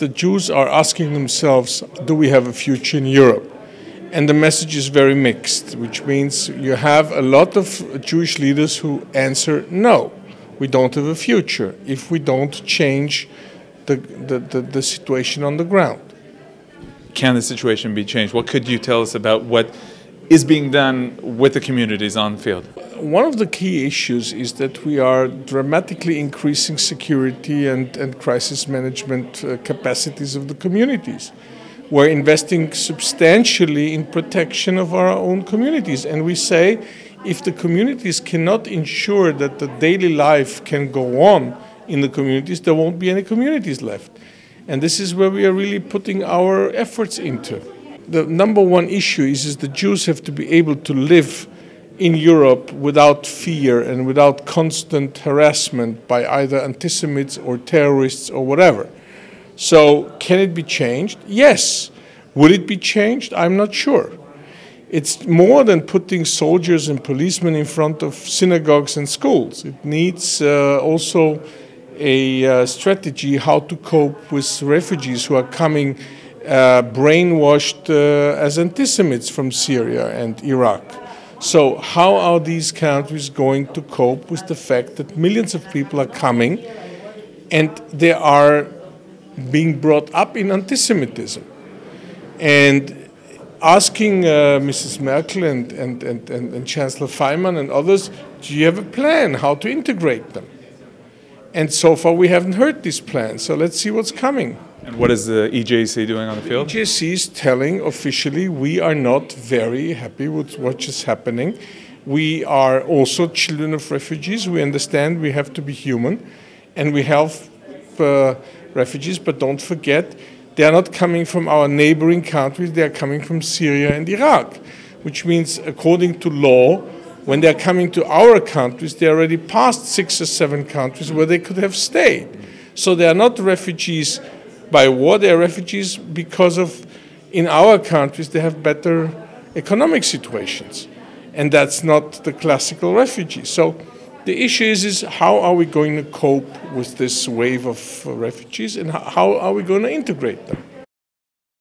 the Jews are asking themselves, do we have a future in Europe? And the message is very mixed, which means you have a lot of Jewish leaders who answer, no, we don't have a future if we don't change the situation on the ground. Can the situation be changed? What could you tell us about what is being done with the communities on the field? One of the key issues is that we are dramatically increasing security and crisis management capacities of the communities. We're investing substantially in protection of our own communities. And we say, if the communities cannot ensure that the daily life can go on in the communities, there won't be any communities left. And this is where we are really putting our efforts into. The number one issue is the Jews have to be able to live in Europe without fear and without constant harassment by either antisemites or terrorists or whatever. So can it be changed? Yes. Will it be changed? I'm not sure. It's more than putting soldiers and policemen in front of synagogues and schools. It needs also a strategy how to cope with refugees who are coming brainwashed as antisemites from Syria and Iraq. So how are these countries going to cope with the fact that millions of people are coming and they are being brought up in antisemitism? And asking Mrs. Merkel and Chancellor Faymann and others, do you have a plan how to integrate them? And so far we haven't heard this plan, so let's see what's coming. And what is the EJC doing on the field? The EJC is telling officially we are not very happy with what is happening. We are also children of refugees. We understand we have to be human and we help refugees, but don't forget they are not coming from our neighboring countries, they are coming from Syria and Iraq, which means according to law, when they are coming to our countries, they are already past 6 or 7 countries where they could have stayed. So they are not refugees by war, they are refugees because of, in our countries, they have better economic situations. And that's not the classical refugee. So the issue is how are we going to cope with this wave of refugees and how are we going to integrate them?